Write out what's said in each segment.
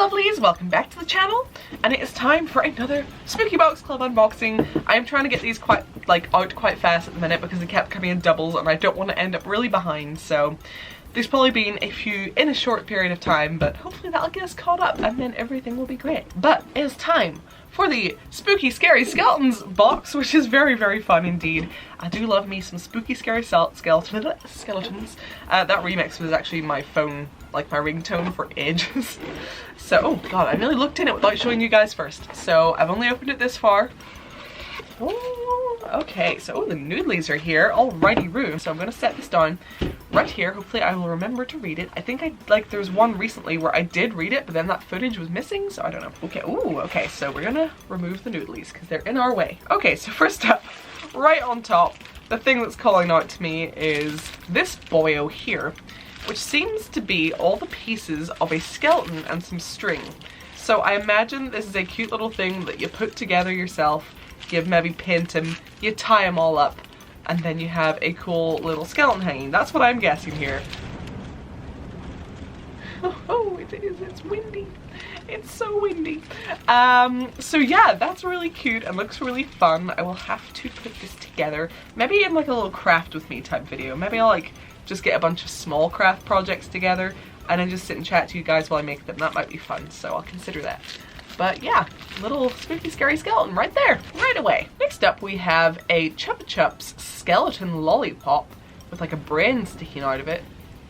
lovelies, welcome back to the channel, and it is time for another Spooky Box Club unboxing. I am trying to get these out quite fast at the minute because they kept coming in doubles and I don't want to end up really behind, so there's probably been a few in a short period of time, but hopefully that'll get us caught up and then everything will be great. But it is time for the Spooky Scary Skeletons box, which is very, very fun indeed. I do love me some spooky scary skeletons. That remix was actually my phone, like my ringtone for ages. So, oh god, I nearly looked in it without showing you guys first. So I've only opened it this far. Oh, okay, so the noodlies are here, alrighty room. So I'm gonna set this down right here. Hopefully I will remember to read it. I think there was one recently where I did read it, but then that footage was missing, so I don't know. Okay, ooh, okay, so we're gonna remove the noodlies because they're in our way. Okay, so first up, right on top, the thing that's calling out to me is this boyo here, which seems to be all the pieces of a skeleton and some string. So I imagine this is a cute little thing that you put together yourself, you maybe paint them, you tie them all up, and then you have a cool little skeleton hanging. That's what I'm guessing here. Oh, it is, it's windy. It's so windy. So yeah, that's really cute and looks really fun. I will have to put this together, maybe in like a little craft with me type video. Maybe I'll just get a bunch of small craft projects together and then just sit and chat to you guys while I make them. That might be fun, so I'll consider that. But yeah, little spooky scary skeleton right there, right away. Next up we have a Checkups skeleton lollipop with like a brain sticking out of it.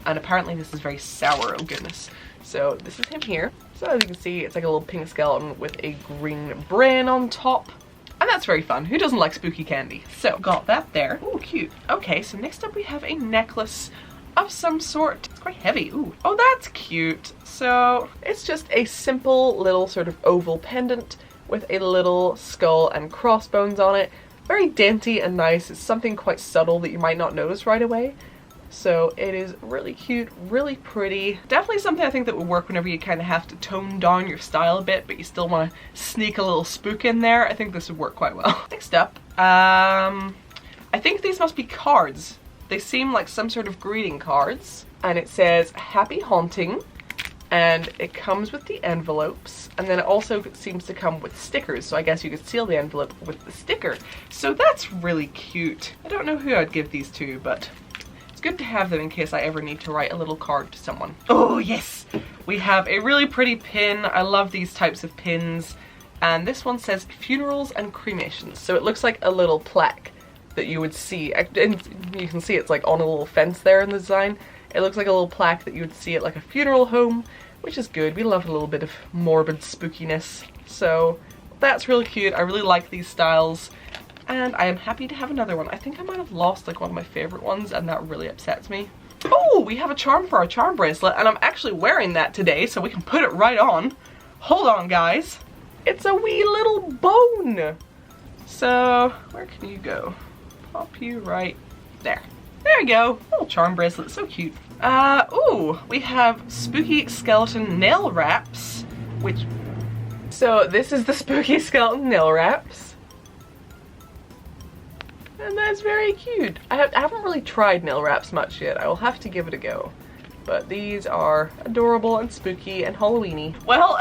And apparently this is very sour, oh goodness. So this is him here. So as you can see, it's like a little pink skeleton with a green brain on top. And that's very fun. Who doesn't like spooky candy? So got that there. Oh, cute. Okay, so next up we have a necklace of some sort. It's quite heavy. Ooh. Oh, that's cute. So it's just a simple little sort of oval pendant with a little skull and crossbones on it. Very dainty and nice. It's something quite subtle that you might not notice right away. So it is really cute, really pretty. Definitely something I think that would work whenever you kind of have to tone down your style a bit, but you still want to sneak a little spook in there. I think this would work quite well. Next up, I think these must be cards. They seem like some sort of greeting cards, and it says happy haunting, and it comes with the envelopes, and then it also seems to come with stickers, so I guess you could seal the envelope with the sticker. So that's really cute. I don't know who I'd give these to, but it's good to have them in case I ever need to write a little card to someone. Oh yes! We have a really pretty pin. I love these types of pins, and this one says funerals and cremations, so it looks like a little plaque that you would see, and you can see it's like on a little fence there in the design. It looks like a little plaque that you would see at like a funeral home, which is good. We love a little bit of morbid spookiness, so that's really cute. I really like these styles, and I am happy to have another one. I think I might have lost like one of my favorite ones, and that really upsets me. Oh, we have a charm for our charm bracelet, and I'm actually wearing that today, so we can put it right on. Hold on, guys. It's a wee little bone. So where can you go? Pop you right there. There you go. Little charm bracelet, so cute. Ooh, we have spooky skeleton nail wraps, which, so this is the spooky skeleton nail wraps. And that's very cute. I haven't really tried nail wraps much yet. I will have to give it a go. But these are adorable and spooky and Halloweeny. Well,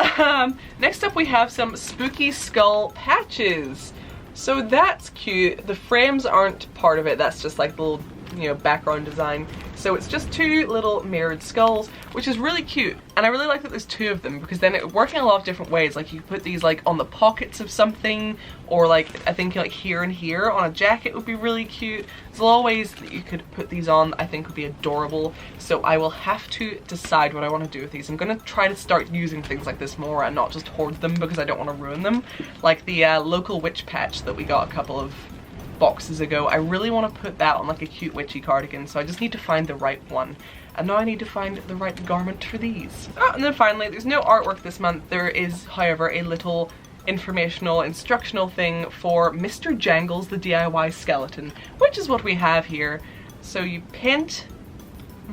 next up we have some spooky skull patches. So that's cute. The frames aren't part of it. That's just like the little, you know, background design. So it's just two little mirrored skulls, which is really cute. And I really like that there's two of them because then it works in a lot of different ways. Like you could put these like on the pockets of something, or like I think like here and here on a jacket would be really cute. There's a lot of ways that you could put these on I think would be adorable. So I will have to decide what I want to do with these. I'm gonna try to start using things like this more and not just hoard them because I don't want to ruin them. Like the local witch patch that we got a couple of boxes ago. I really want to put that on like a cute witchy cardigan, so I just need to find the right one. And now I need to find the right garment for these. Oh, and then finally, there's no artwork this month. There is, however, a little informational, instructional thing for Mr. Jangles the DIY skeleton, which is what we have here. So you paint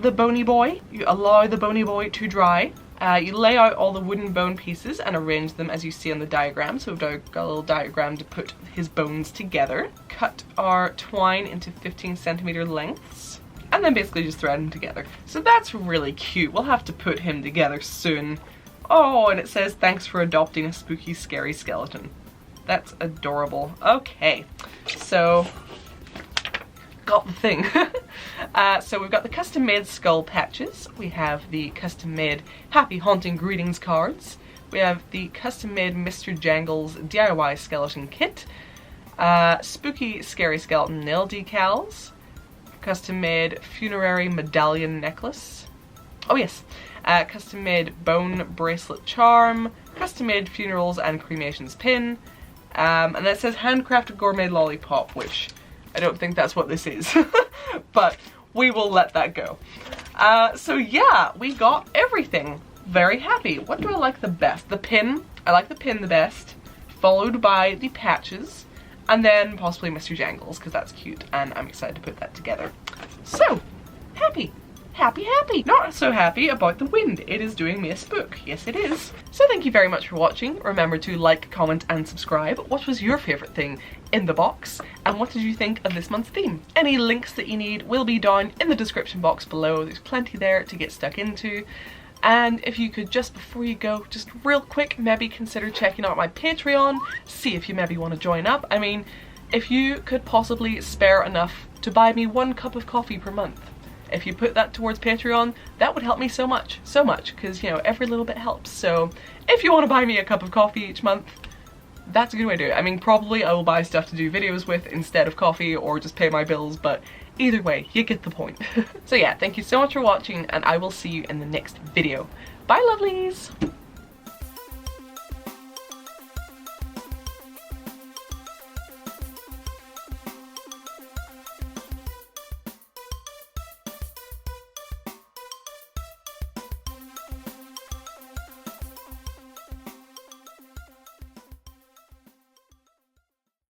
the bony boy, you allow the bony boy to dry, you lay out all the wooden bone pieces and arrange them as you see on the diagram. So we've got a little diagram to put his bones together. Cut our twine into 15cm lengths, and then basically just thread them together. So that's really cute. We'll have to put him together soon. Oh, and it says, thanks for adopting a spooky, scary skeleton. That's adorable. Okay, so got the thing. So we've got the custom made skull patches. We have the custom made happy haunting greetings cards. We have the custom made Mr. Jangles DIY skeleton kit. Spooky scary skeleton nail decals. Custom made funerary medallion necklace. Oh yes. Custom made bone bracelet charm. Custom made funerals and cremations pin. And then it says handcrafted gourmet lollipop, which I don't think that's what this is. But we will let that go. So yeah, we got everything. Very happy. What do I like the best? The pin. I like the pin the best. Followed by the patches. And then possibly Mr. Jangles, because that's cute. And I'm excited to put that together. So, happy. Happy, happy. Not so happy about the wind. It is doing me a spook. Yes, it is. So thank you very much for watching. Remember to like, comment, and subscribe. What was your favorite thing in the box? And what did you think of this month's theme? Any links that you need will be down in the description box below. There's plenty there to get stuck into. And if you could, just before you go, just real quick, maybe consider checking out my Patreon. See if you maybe want to join up. I mean, if you could possibly spare enough to buy me 1 cup of coffee per month. If you put that towards Patreon, that would help me so much, because, you know, every little bit helps. So if you want to buy me a cup of coffee each month, that's a good way to do it. I mean, probably I will buy stuff to do videos with instead of coffee, or just pay my bills, but either way, you get the point. So yeah, thank you so much for watching, and I will see you in the next video. Bye, lovelies!